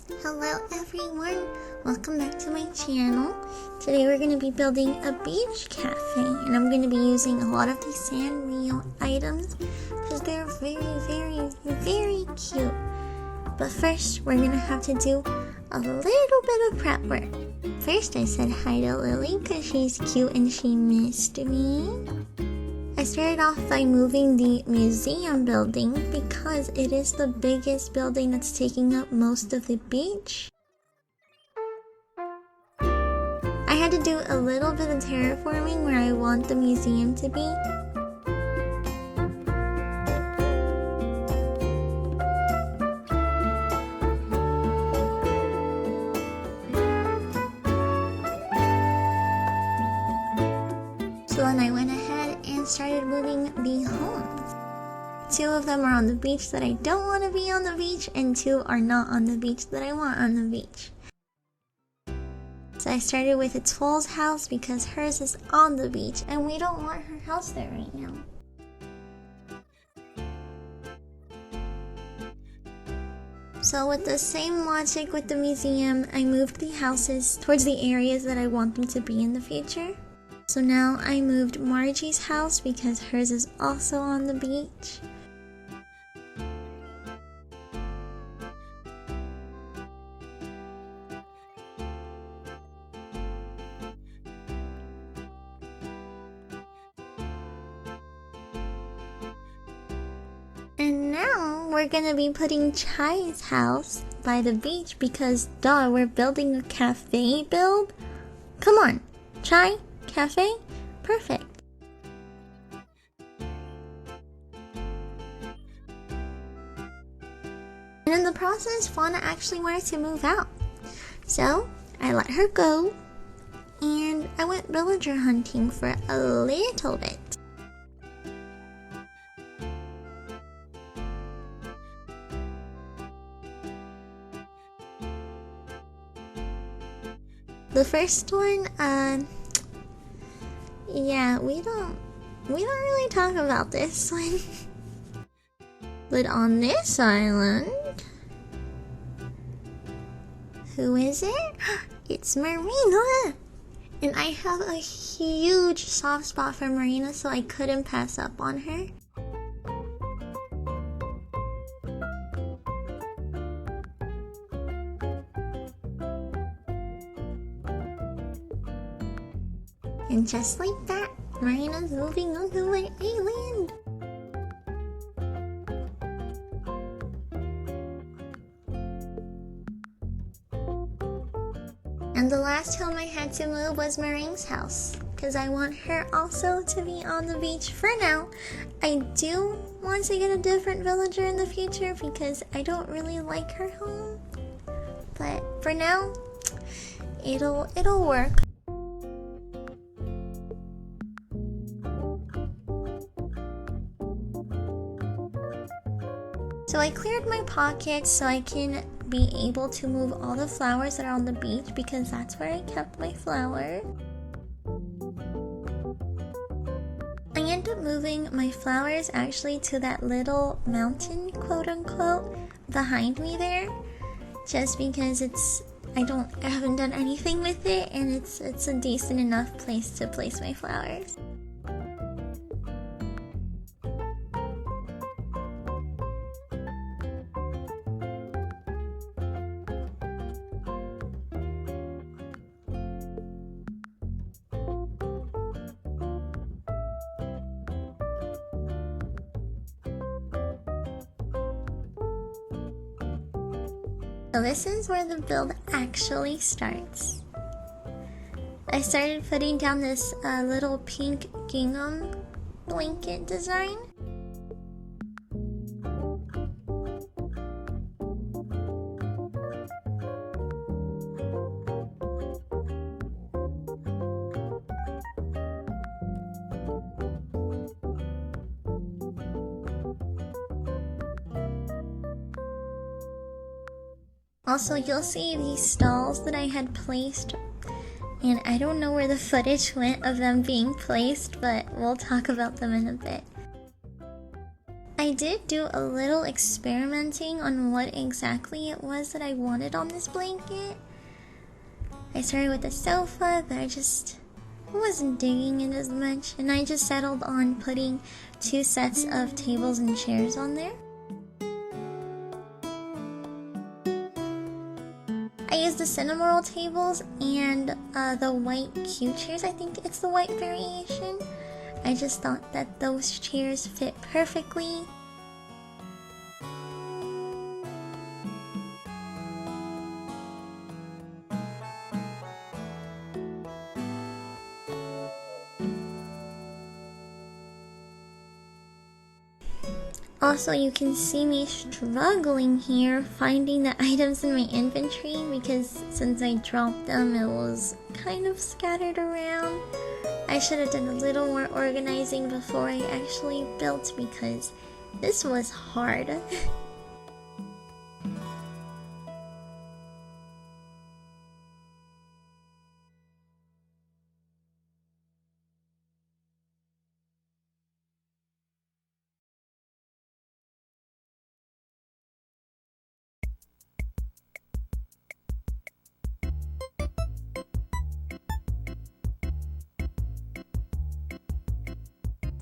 Hello everyone, welcome back to my channel. Today we're going to be building a beach cafe and I'm going to be using a lot of these Sanrio items because they're very cute. But first we're going to have to do a little bit of prep work. First I said hi to Lily because she's cute and she missed me. I started off by moving the museum building because it is the biggest building that's taking up most of the beach. I had to do a little bit of terraforming where I want the museum to be. So then I went ahead and started moving the homes. 2 of them are on the beach that I don't want to be on the beach, and 2 are not on the beach that I want on the beach. So I started with Atoll's house because hers is on the beach and we don't want her house there right now. So with the same logic with the museum, I moved the houses towards the areas that I want them to be in the future. So now I moved Margie's house because hers is also on the beach. And now we're gonna be putting Chai's house by the beach because duh, we're building a cafe build. Come on, Chai, cafe, perfect. And in the process, Fauna actually wanted to move out. So I let her go and I went villager hunting for a little bit. The first one, yeah, we don't really talk about this one. But on this island, who is it? It's Marina! And I have a huge soft spot for Marina, so I couldn't pass up on her. And just like that, Marina's moving onto my island. And the last home I had to move was Marine's house, because I want her also to be on the beach for now. I do want to get a different villager in the future because I don't really like her home. But for now, it'll work. So I cleared my pockets so I can be able to move all the flowers that are on the beach because that's where I kept my flowers. I ended up moving my flowers actually to that little mountain, quote unquote, behind me there. Just because I haven't done anything with it and it's a decent enough place to place my flowers. So this is where the build actually starts. I started putting down this little pink gingham blanket design. Also, you'll see these stalls that I had placed, and I don't know where the footage went of them being placed, but we'll talk about them in a bit. I did do a little experimenting on what exactly it was that I wanted on this blanket. I started with the sofa, but I just wasn't digging it as much, and I just settled on putting 2 sets of tables and chairs on there. I used the cinema roll tables and the white cute chairs. I think it's the white variation. I just thought that those chairs fit perfectly. Also, you can see me struggling here finding the items in my inventory because since I dropped them, it was kind of scattered around. I should have done a little more organizing before I actually built because this was hard.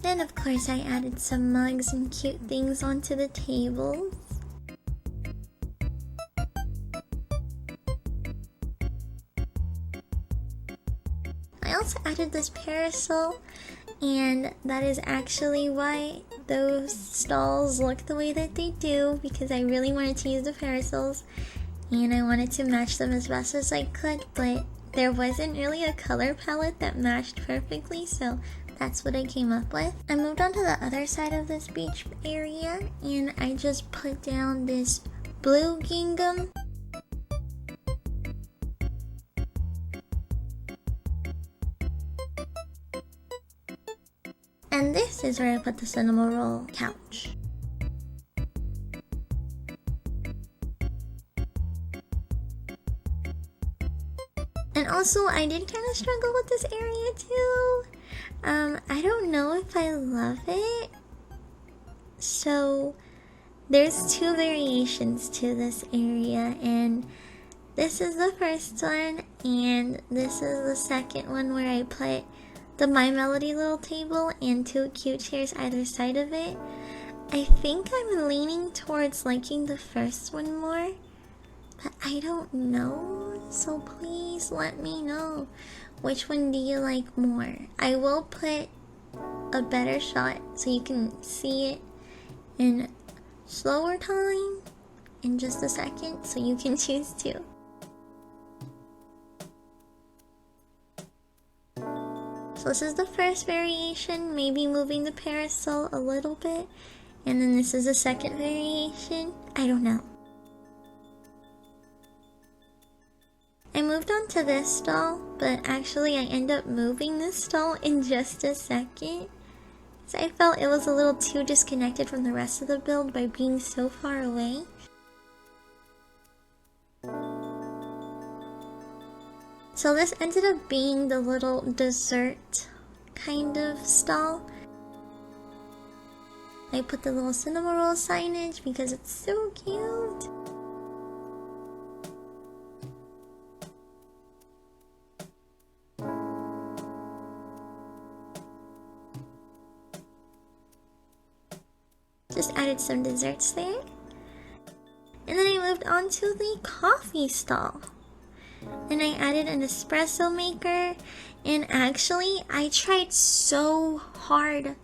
Then of course I added some mugs and cute things onto the tables. I also added this parasol, and that is actually why those stalls look the way that they do, because I really wanted to use the parasols and I wanted to match them as best as I could, but there wasn't really a color palette that matched perfectly, so that's what I came up with. I moved on to the other side of this beach area and I just put down this blue gingham. And this is where I put the cinema roll couch. And also, I did kind of struggle with this area too. I don't know if I love it. So, there's 2 variations to this area, and this is the first one, and this is the second one where I put the My Melody little table and 2 cute chairs either side of it. I think I'm leaning towards liking the first one more, but I don't know, so please let me know. Which one do you like more? I will put a better shot so you can see it in slower time in just a second, so you can choose too. So this is the first variation, maybe moving the parasol a little bit, and then this is the second variation. I don't know. I moved on to this stall, but actually I end up moving this stall in just a second. So I felt it was a little too disconnected from the rest of the build by being so far away. So this ended up being the little dessert kind of stall. I put the little cinema roll signage because it's so cute. Just added some desserts there. And then I moved on to the coffee stall. And I added an espresso maker. And actually, I tried so hard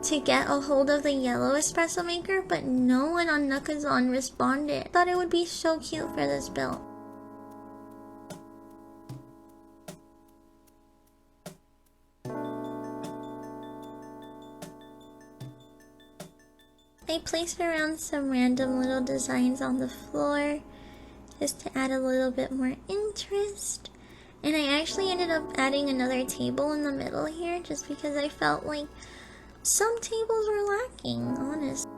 to get a hold of the yellow espresso maker, but no one on Nookazon responded. I thought it would be so cute for this build. I placed around some random little designs on the floor just to add a little bit more interest. And I actually ended up adding another table in the middle here just because I felt like some tables were lacking, honestly.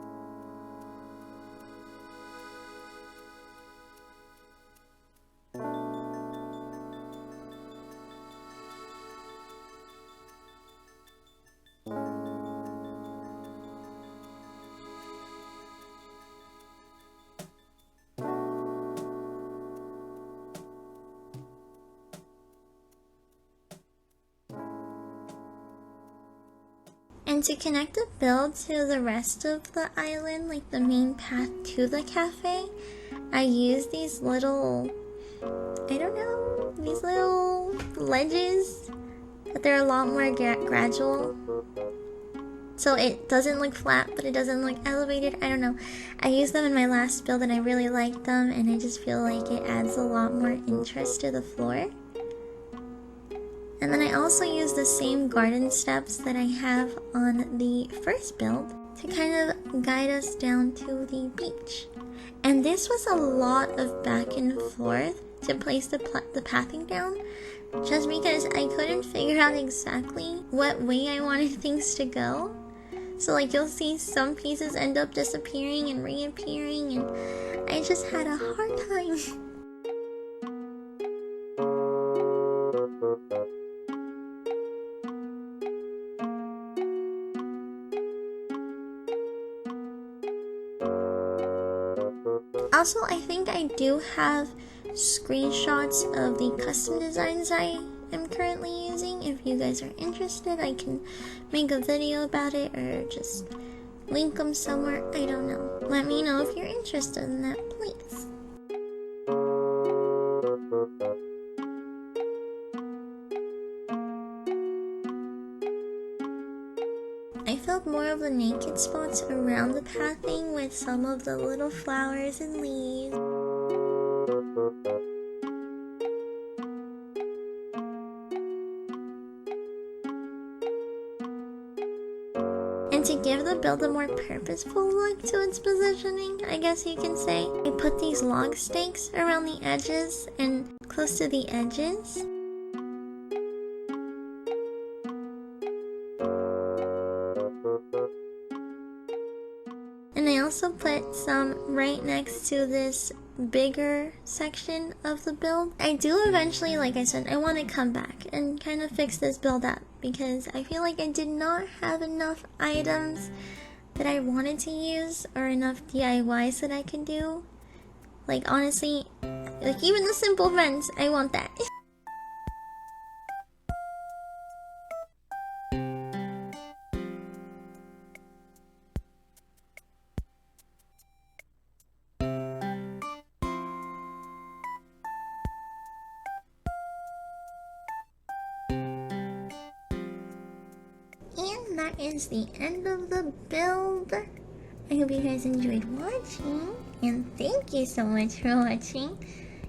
And to connect the build to the rest of the island, like the main path to the cafe, I use these little, I don't know, these little ledges, but they're a lot more gradual. So it doesn't look flat, but it doesn't look elevated. I don't know. I used them in my last build and I really liked them, and I just feel like it adds a lot more interest to the floor. And then I also use the same garden steps that I have on the first build to kind of guide us down to the beach. And this was a lot of back and forth to place the pathing down, just because I couldn't figure out exactly what way I wanted things to go. So like you'll see some pieces end up disappearing and reappearing, and I just had a hard time. Also, I think I do have screenshots of the custom designs I am currently using. If you guys are interested, I can make a video about it or just link them somewhere. I don't know. Let me know if you're interested in that, please. I filled more of the naked spots around the pathing with some of the little flowers and leaves. And to give the build a more purposeful look to its positioning, I guess you can say, I put these log stakes around the edges and close to the edges. And I also put some right next to this bigger section of the build. I do eventually, like I said, I want to come back and kind of fix this build up, because I feel like I did not have enough items that I wanted to use or enough DIYs that I could do. Like honestly, like even the simple vents, I want that. And that is the end of the build. I hope you guys enjoyed watching, and thank you so much for watching.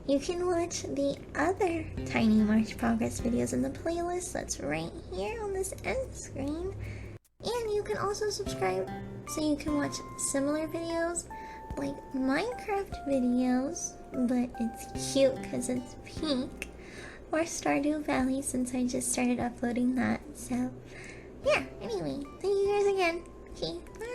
You can watch the other Tiny Marsh progress videos in the playlist that's right here on this end screen. And you can also subscribe so you can watch similar videos like Minecraft videos, but it's cute because it's pink, or Stardew Valley since I just started uploading that. So yeah, anyway, thank you guys again. Okay, bye.